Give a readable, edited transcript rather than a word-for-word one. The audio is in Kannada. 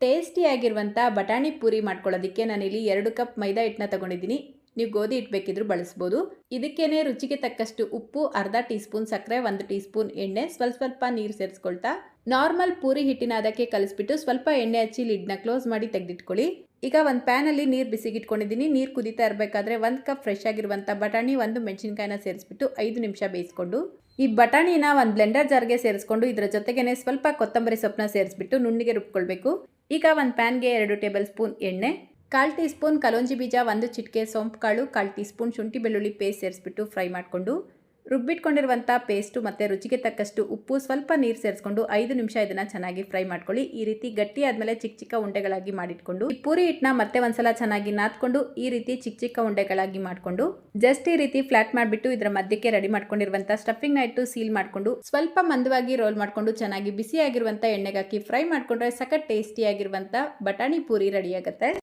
ಟೇಸ್ಟಿಯಾಗಿರುವಂಥ ಬಟಾಣಿ ಪೂರಿ ಮಾಡ್ಕೊಳ್ಳೋದಕ್ಕೆ ನಾನಿಲ್ಲಿ 2 ಕಪ್ ಮೈದಾ ಹಿಟ್ಟನ್ನ ತಗೊಂಡಿದ್ದೀನಿ. ನೀವು ಗೋಧಿ ಹಿಟ್ಟು ಬೇಕಿದ್ರೂ ಬಳಸ್ಬೋದು. ಇದಕ್ಕೇನೆ ರುಚಿಗೆ ತಕ್ಕಷ್ಟು ಉಪ್ಪು, ಅರ್ಧ ಟೀ ಸ್ಪೂನ್ ಸಕ್ಕರೆ, 1 ಟೀ ಸ್ಪೂನ್ ಎಣ್ಣೆ, ಸ್ವಲ್ಪ ನೀರು ಸೇರಿಸ್ಕೊಳ್ತಾ ನಾರ್ಮಲ್ ಪೂರಿ ಹಿಟ್ಟಿನ ಅದಕ್ಕೆ ಕಲಿಸ್ಬಿಟ್ಟು ಸ್ವಲ್ಪ ಎಣ್ಣೆ ಹಚ್ಚಿ ಲಿಡ್ನ ಕ್ಲೋಸ್ ಮಾಡಿ ತೆಗೆದಿಟ್ಕೊಳ್ಳಿ. ಈಗ ಒಂದು ಪ್ಯಾನಲ್ಲಿ ನೀರು ಬಿಸಿಗಿಟ್ಕೊಂಡಿದ್ದೀನಿ. ನೀರು ಕುದೀತಾ ಇರಬೇಕಾದ್ರೆ 1 ಕಪ್ ಫ್ರೆಶ್ ಆಗಿರುವಂಥ ಬಟಾಣಿ, 1 ಮೆಣಸಿನಕಾಯಿನ ಸೇರಿಸ್ಬಿಟ್ಟು 5 ನಿಮಿಷ ಬೇಯಿಸ್ಕೊಂಡು ಈ ಬಟಾಣಿನ ಒಂದು ಬ್ಲೆಂಡರ್ ಜಾರ್ಗೆ ಸೇರಿಸ್ಕೊಂಡು ಇದರ ಜೊತೆಗೇನೆ ಸ್ವಲ್ಪ ಕೊತ್ತಂಬರಿ ಸೊಪ್ಪನ್ನ ಸೇರಿಸ್ಬಿಟ್ಟು ನುಣ್ಣಗೆ ರುಬ್ಕೊಳ್ಬೇಕು. ಈಗ ಒಂದು ಪ್ಯಾನ್ಗೆ 2 ಟೇಬಲ್ ಸ್ಪೂನ್ ಎಣ್ಣೆ, 1/4 ಟೀ ಸ್ಪೂನ್ ಕಲೋಂಜಿ ಬೀಜ, 1 ಚಿಟಿಕೆ ಸೋಂಪು ಕಾಳು, 1/4 ಟೀ ಸ್ಪೂನ್ ಶುಂಠಿ ಬೆಳ್ಳುಳ್ಳಿ ಪೇಸ್ಟ್ ಸೇರಿಸ್ಬಿಟ್ಟು ಫ್ರೈ ಮಾಡಿಕೊಂಡು ರುಬ್ಬಿಟ್ಕೊಂಡಿರುವಂಥ ಪೇಸ್ಟು ಮತ್ತು ರುಚಿಗೆ ತಕ್ಕಷ್ಟು ಉಪ್ಪು, ಸ್ವಲ್ಪ ನೀರು ಸೇರಿಸ್ಕೊಂಡು 5 ನಿಮಿಷ ಇದನ್ನು ಚೆನ್ನಾಗಿ ಫ್ರೈ ಮಾಡ್ಕೊಳ್ಳಿ. ಈ ರೀತಿ ಗಟ್ಟಿ ಆದಮೇಲೆ ಚಿಕ್ಕ ಚಿಕ್ಕ ಉಂಡೆಗಳಾಗಿ ಮಾಡಿಟ್ಕೊಂಡು ಈ ಪೂರಿ ಹಿಟ್ಟನ್ನ ಮತ್ತೆ ಒಂದ್ಸಲ ಚೆನ್ನಾಗಿ ನಾದ್ಕೊಂಡು ಈ ರೀತಿ ಚಿಕ್ಕ ಚಿಕ್ಕ ಉಂಡೆಗಳಾಗಿ ಮಾಡಿಕೊಂಡು ಜಸ್ಟ್ ಈ ರೀತಿ ಫ್ಲಾಟ್ ಮಾಡಿಬಿಟ್ಟು ಇದರ ಮಧ್ಯಕ್ಕೆ ರೆಡಿ ಮಾಡ್ಕೊಂಡಿರುವಂಥ ಸ್ಟಫಿಂಗ್ನ ಇಟ್ಟು ಸೀಲ್ ಮಾಡಿಕೊಂಡು ಸ್ವಲ್ಪ ಮಂದವಾಗಿ ರೋಲ್ ಮಾಡಿಕೊಂಡು ಚೆನ್ನಾಗಿ ಬಿಸಿಯಾಗಿರುವಂಥ ಎಣ್ಣೆಗೆ ಹಾಕಿ ಫ್ರೈ ಮಾಡಿಕೊಂಡ್ರೆ ಸಖತ್ ಟೇಸ್ಟಿಯಾಗಿರುವಂಥ ಬಟಾಣಿ ಪೂರಿ ರೆಡಿ ಆಗುತ್ತೆ.